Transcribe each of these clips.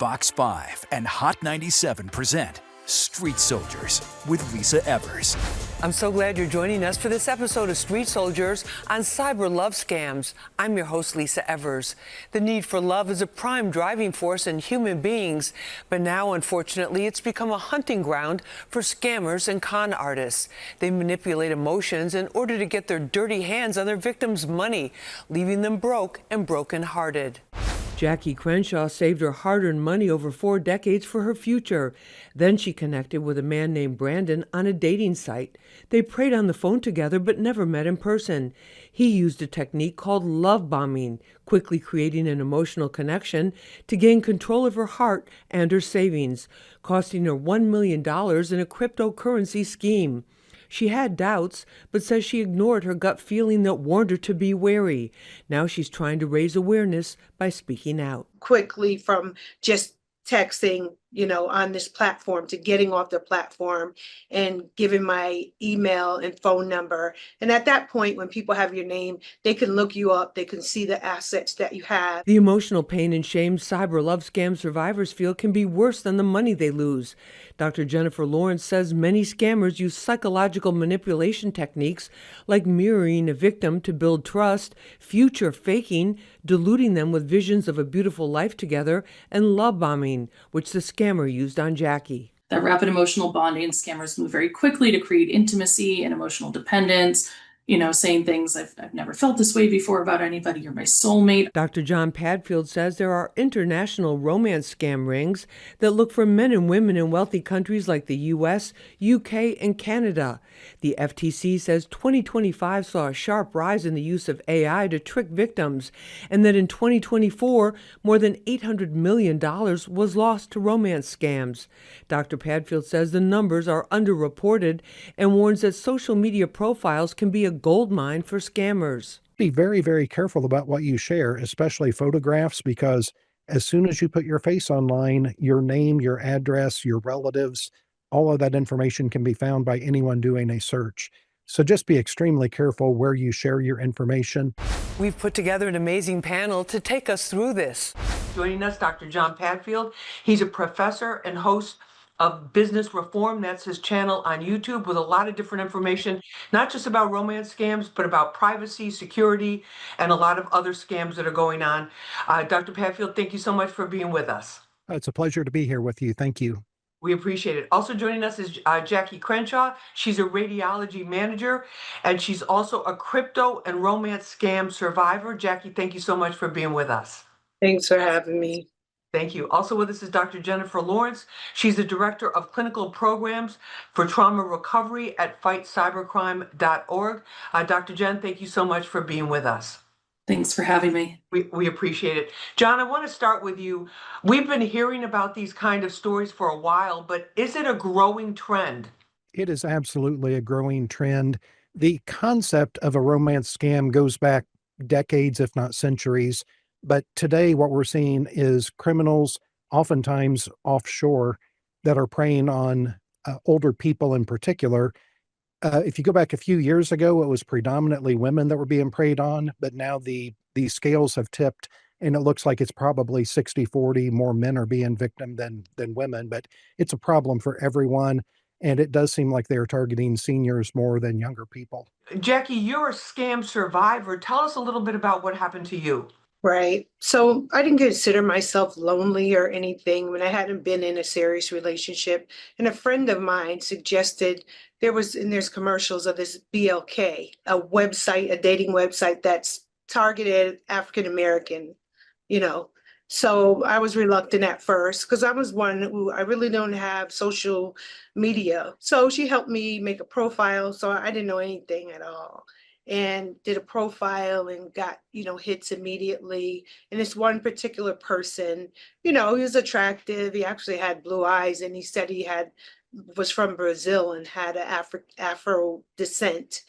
Fox 5 and Hot 97 present Street Soldiers with Lisa Evers. I'm so glad you're joining us for this episode of Street Soldiers on cyber love scams. I'm your host, Lisa Evers. The need for love is a prime driving force in human beings, but now, unfortunately, it's become a hunting ground for scammers and con artists. They manipulate emotions in order to get their dirty hands on their victims' money, leaving them broke and brokenhearted. Jacqueline Crenshaw saved her hard-earned money over 4 decades for her future. Then she connected with a man named Brandon on a dating site. They prayed on the phone together but never met in person. He used a technique called love bombing, quickly creating an emotional connection to gain control of her heart and her savings, costing her $1 million in a cryptocurrency scheme. She had doubts, but says she ignored her gut feeling that warned her to be wary. Now she's trying to raise awareness by speaking out. Quickly from just texting, on this platform to getting off the platform and giving my email and phone number. And at that point, when people have your name, they can look you up. They can see the assets that you have. The emotional pain and shame cyber love scam survivors feel can be worse than the money they lose. Dr. Jennifer Lawrence says many scammers use psychological manipulation techniques like mirroring a victim to build trust, future faking, deluding them with visions of a beautiful life together, and love bombing, which the scammer used on Jackie. That rapid emotional bonding, scammers move very quickly to create intimacy and emotional dependence, saying things, I've never felt this way before about anybody, you're my soulmate. Dr. Jon Padfield says there are international romance scam rings that look for men and women in wealthy countries like the U.S., U.K., and Canada. The FTC says 2025 saw a sharp rise in the use of AI to trick victims, and that in 2024, more than $800 million was lost to romance scams. Dr. Padfield says the numbers are underreported and warns that social media profiles can be a gold mine for scammers. Be very, very careful about what you share, especially photographs, because as soon as you put your face online, your name, your address, your relatives, all of that information can be found by anyone doing a search. So just be extremely careful where you share your information. We've put together an amazing panel to take us through this. Joining us, Dr. Jon Padfield. He's a professor and host of Business Reform. That's his channel on YouTube with a lot of different information, not just about romance scams, but about privacy, security, and a lot of other scams that are going on. Dr. Padfield, thank you so much for being with us. It's a pleasure to be here with you. Thank you. We appreciate it. Also joining us is Jacqueline Crenshaw. She's a radiology manager, and she's also a crypto and romance scam survivor. Jackie, thank you so much for being with us. Thanks for having me. Thank you. Also with us is Dr. Jennifer Lawrence. She's the Director of Clinical Programs for Trauma Recovery at fightcybercrime.org. Dr. Jen, thank you so much for being with us. Thanks for having me. We appreciate it. John, I want to start with you. We've been hearing about these kind of stories for a while, but is it a growing trend? It is absolutely a growing trend. The concept of a romance scam goes back decades, if not centuries. But today what we're seeing is criminals, oftentimes offshore, that are preying on older people in particular. If you go back a few years ago, it was predominantly women that were being preyed on, but now the scales have tipped, and it looks like it's probably 60-40, more men are being victim than women. But it's a problem for everyone, and it does seem like they're targeting seniors more than younger people. Jackie, you're a scam survivor. Tell us a little bit about what happened to you. Right. So I didn't consider myself lonely or anything when I hadn't been in a serious relationship. And a friend of mine suggested there's commercials of this BLK, a website, a dating website that's targeted African American, So I was reluctant at first because I was one who I really don't have social media. So she helped me make a profile. So I didn't know anything at all. And did a profile and got, hits immediately. And this one particular person, he was attractive. He actually had blue eyes, and he said was from Brazil and had an Afro descent.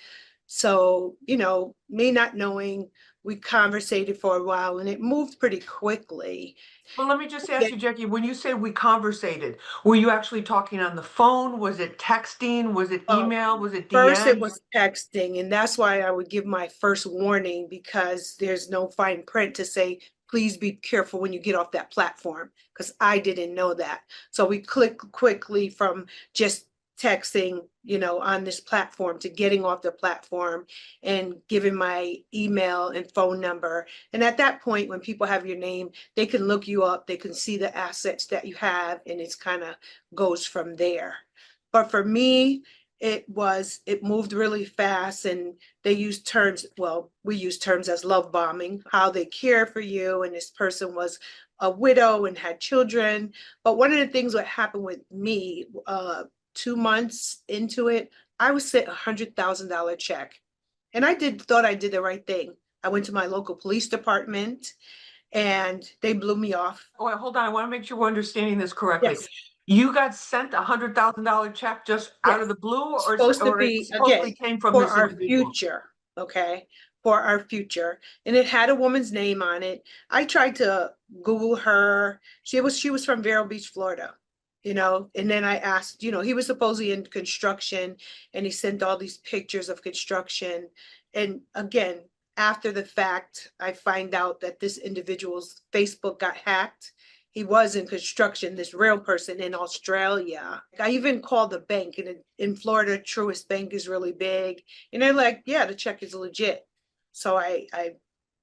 So, me not knowing, we conversated for a while and it moved pretty quickly. Well, let me just ask you, Jackie, when you say we conversated, were you actually talking on the phone? Was it texting? Was it email? Was it DM? First, it was texting. And that's why I would give my first warning, because there's no fine print to say please be careful when you get off that platform, because I didn't know that. So we clicked quickly from just texting, on this platform to getting off the platform and giving my email and phone number. And at that point, when people have your name, they can look you up, they can see the assets that you have, and it's kind of goes from there. But for me, it moved really fast, and they used terms, well, we use terms as love bombing, how they care for you. And this person was a widow and had children. But one of the things that happened with me, 2 months into it, I was sent $100,000 check. And thought I did the right thing. I went to my local police department and they blew me off. Oh, wait, hold on. I want to make sure we're understanding this correctly. Yes. You got sent $100,000 check just out of the blue, or Supposed to or be, it supposedly again, came from for this our individual? future, okay? For our future. And it had a woman's name on it. I tried to Google her. She was from Vero Beach, Florida. And then I asked, he was supposedly in construction, and he sent all these pictures of construction. And again, after the fact, I find out that this individual's Facebook got hacked. He was in construction, this real person in Australia. I even called the bank, and in Florida, Truist Bank is really big. And they're like, yeah, the check is legit. So I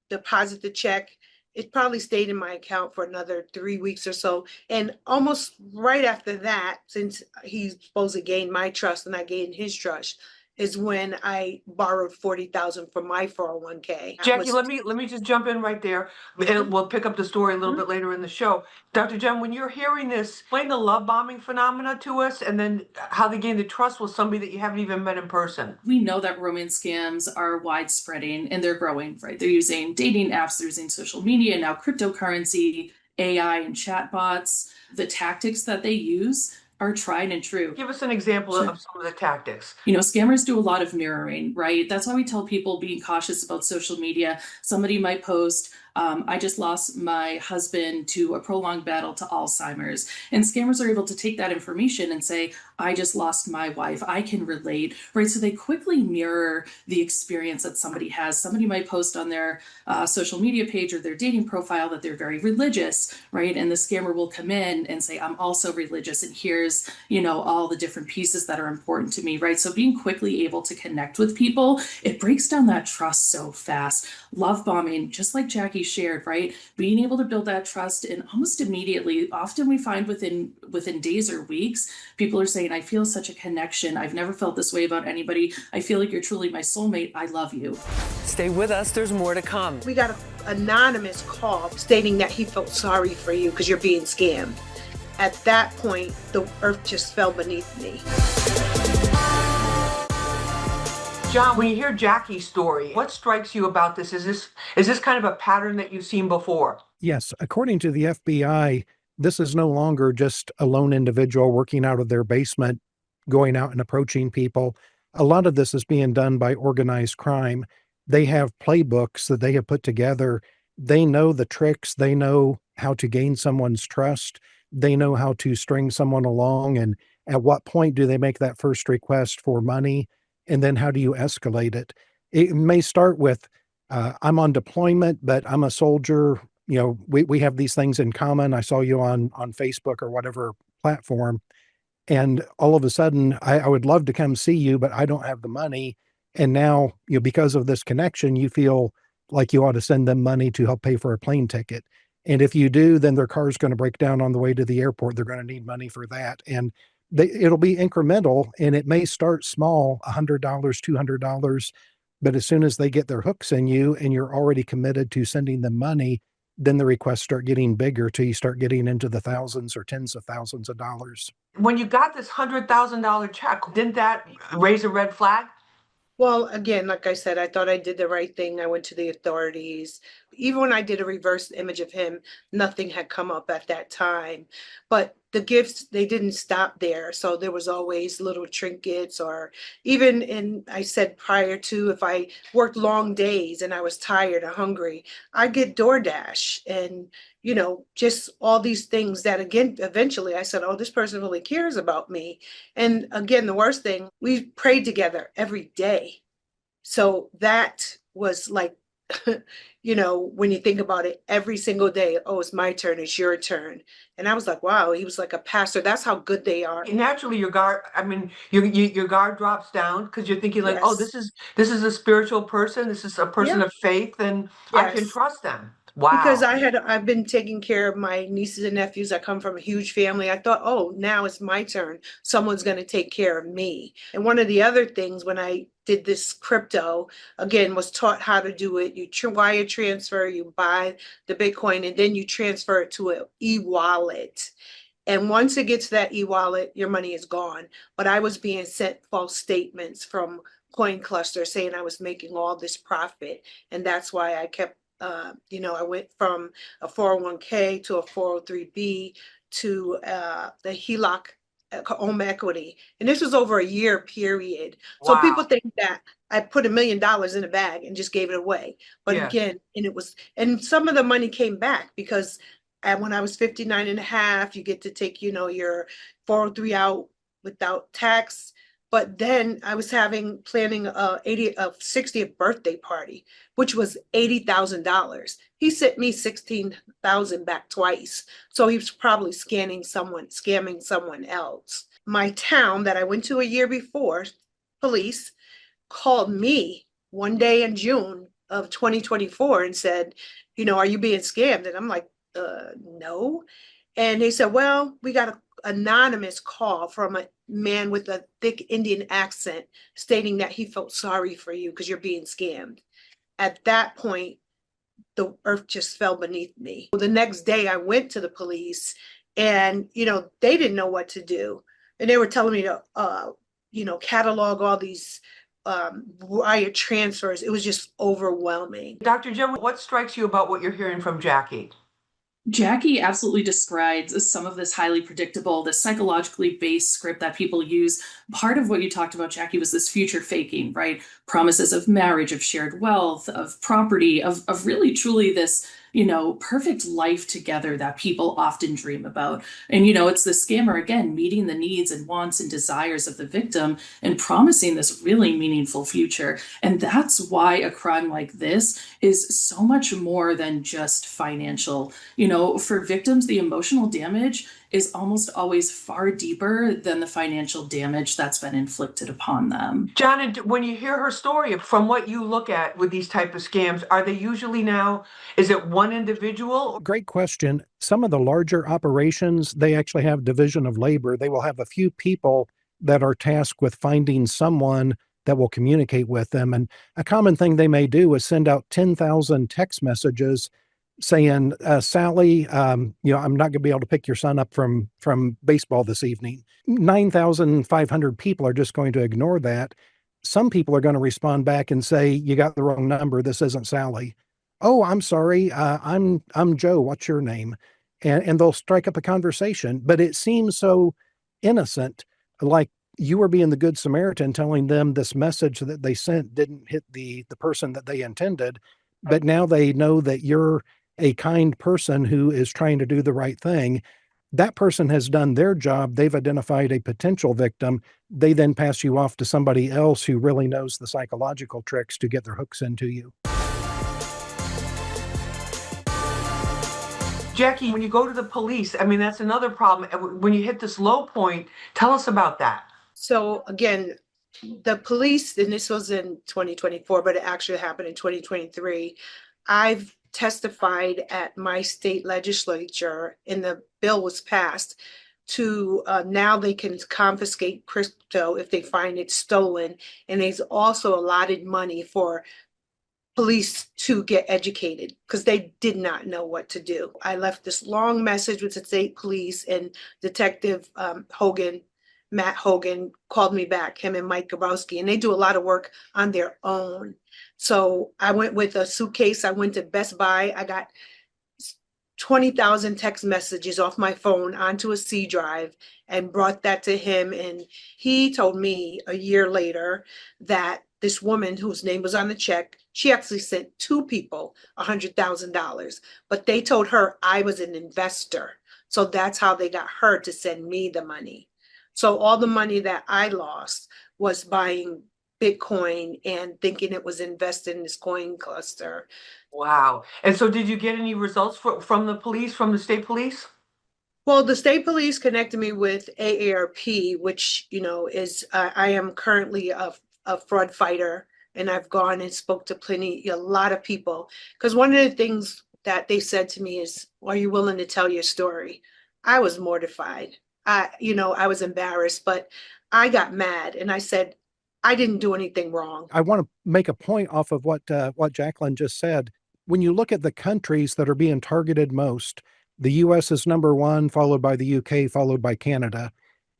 deposit the check. It probably stayed in my account for another 3 weeks or so. And almost right after that, since he's supposed to gain my trust and I gained his trust, is when I borrowed $40,000 from my 401k. Jackie, let me just jump in right there, and we'll pick up the story a little bit later in the show. Dr. Jen, when you're hearing this, explain the love bombing phenomena to us, and then how they gain the trust with somebody that you haven't even met in person. We know that romance scams are widespreading and they're growing, right? They're using dating apps, they're using social media, now cryptocurrency, AI, and chatbots. The tactics that they use are tried and true. Give us an example Sure. of some of the tactics. Scammers do a lot of mirroring, right? That's why we tell people being cautious about social media. Somebody might post, I just lost my husband to a prolonged battle to Alzheimer's. And scammers are able to take that information and say, I just lost my wife. I can relate, right? So they quickly mirror the experience that somebody has. Somebody might post on their social media page or their dating profile that they're very religious, right? And the scammer will come in and say, I'm also religious. And here's, all the different pieces that are important to me, right? So being quickly able to connect with people, it breaks down that trust so fast. Love bombing, just like Jackie shared, right? Being able to build that trust, and almost immediately, often we find within days or weeks, people are saying, I feel such a connection. I've never felt this way about anybody. I feel like you're truly my soulmate. I love you. Stay with us. There's more to come. We got an anonymous call stating that he felt sorry for you because you're being scammed. At that point, the earth just fell beneath me. John, when you hear Jackie's story, what strikes you about this? Is this kind of a pattern that you've seen before? Yes. According to the FBI, this is no longer just a lone individual working out of their basement, going out and approaching people. A lot of this is being done by organized crime. They have playbooks that they have put together. They know the tricks. They know how to gain someone's trust. They know how to string someone along. And at what point do they make that first request for money? And then how do you escalate it? It may start with, I'm on deployment, but I'm a soldier. We have these things in common. I saw you on Facebook or whatever platform. And all of a sudden, I would love to come see you, but I don't have the money. And now, because of this connection, you feel like you ought to send them money to help pay for a plane ticket. And if you do, then their car's going to break down on the way to the airport. They're going to need money for that. And it'll be incremental, and it may start small, $100, $200. But as soon as they get their hooks in you and you're already committed to sending them money, then the requests start getting bigger till you start getting into the thousands or tens of thousands of dollars. When you got this $100,000 check, didn't that raise a red flag? Well, again, like I said, I thought I did the right thing. I went to the authorities. Even when I did a reverse image of him, nothing had come up at that time. But the gifts, they didn't stop there. So there was always little trinkets, or even I said prior to, if I worked long days and I was tired or hungry, I'd get DoorDash and, just all these things that, again, eventually I said, oh, this person really cares about me. And again, the worst thing, we prayed together every day. So that was like when you think about it, every single day, oh, it's my turn, it's your turn. And I was like, wow, he was like a pastor. That's how good they are. Naturally, your guard, I mean, your guard drops down because you're thinking like, oh, Yes. this is a spiritual person, this is a person Yeah. of faith, and I can Yes. trust them. Because Wow. I've been taking care of my nieces and nephews. I come from a huge family. I thought, oh, now it's my turn. Someone's going to take care of me. And one of the other things when I did this crypto, again, was taught how to do it. You wire transfer, you buy the Bitcoin, and then you transfer it to an e-wallet. And once it gets to that e-wallet, your money is gone. But I was being sent false statements from Coin Cluster saying I was making all this profit. And that's why I kept I went from a 401k to a 403b to the HELOC home equity. And this was over a year period. So people Wow. think that I put $1 million in a bag and just gave it away. But Yeah. again, and some of the money came back because when I was 59 and a half, you get to take, your 403 out without tax. But then I was planning a 60th birthday party, which was $80,000. He sent me 16,000 back twice. So he was probably scamming someone else. My town that I went to a year before, police called me one day in June of 2024 and said, are you being scammed? And I'm like, no. And they said, well, we got an anonymous call from a man with a thick Indian accent stating that he felt sorry for you because you're being scammed. At that point, the earth just fell beneath me. The next day I went to the police and, they didn't know what to do. And they were telling me to, catalog all these wire transfers. It was just overwhelming. Dr. Jen, what strikes you about what you're hearing from Jackie? Jackie absolutely describes some of this highly predictable, this psychologically based script that people use. Part of what you talked about, Jackie, was this future faking, right? Promises of marriage, of shared wealth, of property, of really truly this, perfect life together that people often dream about. And, it's the scammer, again, meeting the needs and wants and desires of the victim and promising this really meaningful future. And that's why a crime like this is so much more than just financial. For victims, the emotional damage is almost always far deeper than the financial damage that's been inflicted upon them. John, and when you hear her story, from what you look at with these type of scams, are they usually now, is it one individual? Great question. Some of the larger operations, they actually have division of labor. They will have a few people that are tasked with finding someone that will communicate with them. And a common thing they may do is send out 10,000 text messages saying, Sally, I'm not going to be able to pick your son up from baseball this evening. 9,500 people are just going to ignore that. Some people are going to respond back and say, you got the wrong number. This isn't Sally. Oh, I'm sorry. I'm Joe. What's your name? And they'll strike up a conversation, but it seems so innocent, like you were being the good Samaritan telling them this message that they sent didn't hit the person that they intended. But now they know that you're a kind person who is trying to do the right thing. That person has done their job. They've identified a potential victim. They then pass you off to somebody else who really knows the psychological tricks to get their hooks into you. Jackie, when you go to the police, I mean, that's another problem. When you hit this low point, tell us about that. So again, the police, and this was in 2024, but it actually happened in 2023. I've testified at my state legislature, and the bill was passed to now they can confiscate crypto if they find it stolen. And there's also allotted money for police to get educated because they did not know what to do. I left this long message with the state police, and Detective Matt Hogan called me back, him and Mike Gabrowski, and they do a lot of work on their own. So I went with a suitcase. I went to Best Buy. I got 20,000 text messages off my phone onto a C drive and brought that to him. And he told me a year later that this woman whose name was on the check, she actually sent two people $100,000, but they told her I was an investor. So that's how they got her to send me the money. So all the money that I lost was buying Bitcoin and thinking it was invested in this coin cluster. Wow. And so did you get any results from the police, from the state police? Well, the state police connected me with AARP, which, is, I am currently a fraud fighter, and I've gone and spoke to a lot of people. Because one of the things that they said to me is, are you willing to tell your story? I was mortified. I was embarrassed, but I got mad and I said, I didn't do anything wrong. I want to make a point off of what Jacqueline just said. When you look at the countries that are being targeted most, the U.S. is number one, followed by the U.K., followed by Canada.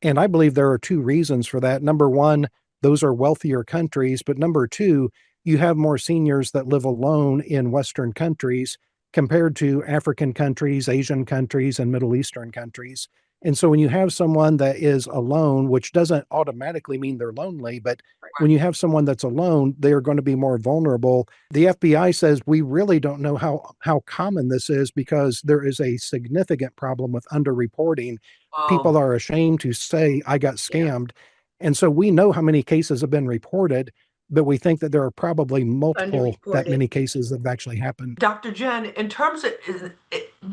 And I believe there are two reasons for that. Number one, those are wealthier countries. But number two, you have more seniors that live alone in Western countries compared to African countries, Asian countries, and Middle Eastern countries. And so when you have someone that is alone, which doesn't automatically mean they're lonely, but when you have someone that's alone, they are going to be more vulnerable. The FBI says we really don't know how common this is because there is a significant problem with underreporting. People are ashamed to say, I got scammed. And so we know how many cases have been reported, but we think that there are probably multiple that many cases that have actually happened. Dr. Jen, in terms of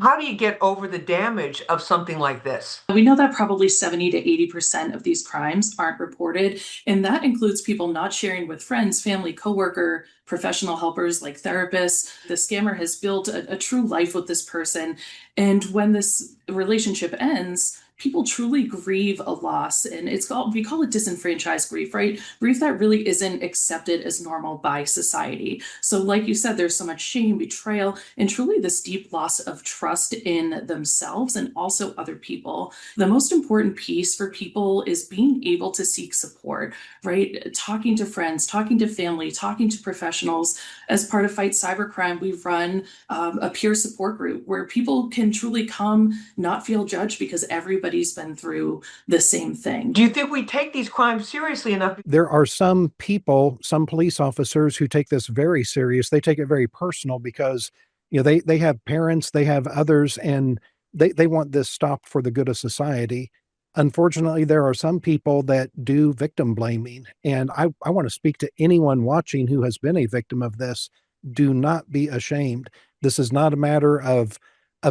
how do you get over the damage of something like this? We know that probably 70 to 80% of these crimes aren't reported, and that includes people not sharing with friends, family, coworker, professional helpers like therapists. The scammer has built a true life with this person, and when this relationship ends, people truly grieve a loss, and we call it disenfranchised grief, right? Grief that really isn't accepted as normal by society. So like you said, there's so much shame, betrayal, and truly this deep loss of trust in themselves and also other people. The most important piece for people is being able to seek support, right? Talking to friends, talking to family, talking to professionals. As part of Fight Cybercrime, we run a peer support group where people can truly come, not feel judged because everybody's been through the same thing. Do you think we take these crimes seriously enough? There are some people, some police officers who take this very serious. They take it very personal because, they have parents, they have others, and they want this stopped for the good of society. Unfortunately, there are some people that do victim blaming. And I want to speak to anyone watching who has been a victim of this. Do not be ashamed. This is not a matter of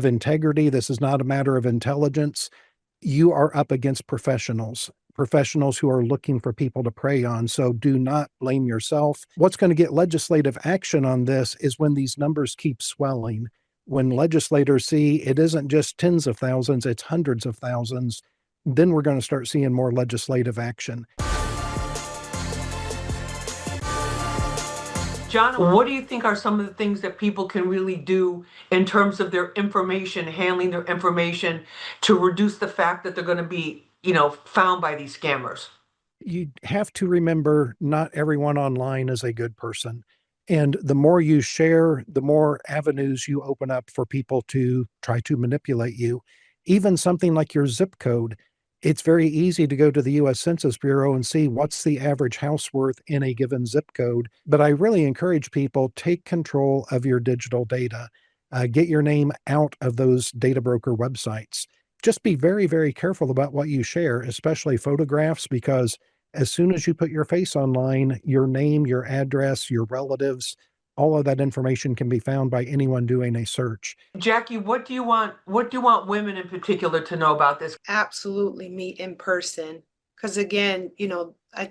integrity. This is not a matter of intelligence. You are up against professionals who are looking for people to prey on. So do not blame yourself. What's going to get legislative action on this is when these numbers keep swelling. When legislators see it isn't just tens of thousands, it's hundreds of thousands, then we're going to start seeing more legislative action. Jon, what do you think are some of the things that people can really do in terms of their information, handling their information to reduce the fact that they're going to be, found by these scammers? You have to remember not everyone online is a good person. And the more you share, the more avenues you open up for people to try to manipulate you. Even something like your zip code. It's very easy to go to the U.S. Census Bureau and see what's the average house worth in a given zip code. But I really encourage people, take control of your digital data. Get your name out of those data broker websites. Just be very, very careful about what you share, especially photographs, because as soon as you put your face online, your name, your address, your relatives, all of that information can be found by anyone doing a search. Jackie, what do you want women in particular to know about this? Absolutely meet in person. Because again,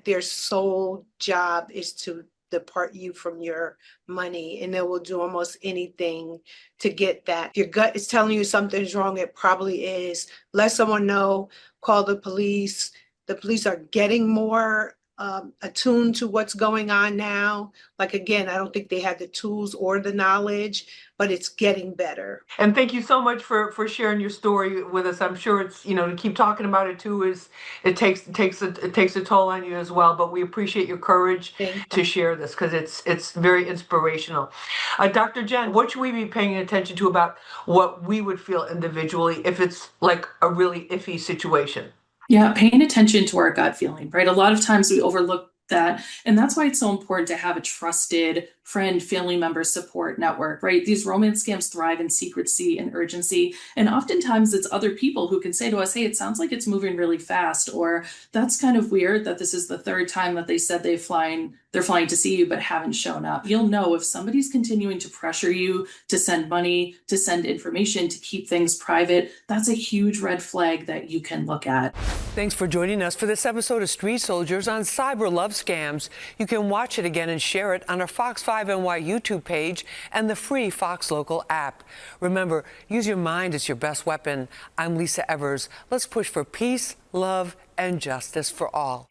their sole job is to depart you from your money, and they will do almost anything to get that. If your gut is telling you something's wrong, it probably is. Let someone know, call the police. The police are getting more attuned to what's going on now. Like, again, I don't think they had the tools or the knowledge, but it's getting better. And thank you so much for sharing your story with us. I'm sure it's, to keep talking about it too it takes a toll on you as well, but we appreciate your courage to share this because it's very inspirational. Dr. Jen, what should we be paying attention to about what we would feel individually if it's like a really iffy situation? Yeah, paying attention to our gut feeling, right? A lot of times we overlook that. And that's why it's so important to have a trusted friend, family member support network, right? These romance scams thrive in secrecy and urgency. And oftentimes it's other people who can say to us, hey, it sounds like it's moving really fast, or that's kind of weird that this is the third time that they said they're flying to see you but haven't shown up. You'll know if somebody's continuing to pressure you to send money, to send information, to keep things private. That's a huge red flag that you can look at. Thanks for joining us for this episode of Street Soldiers on cyber love scams. You can watch it again and share it on our Fox 5 NY YouTube page and the free Fox Local app. Remember, use your mind as your best weapon. I'm Lisa Evers. Let's push for peace, love, and justice for all.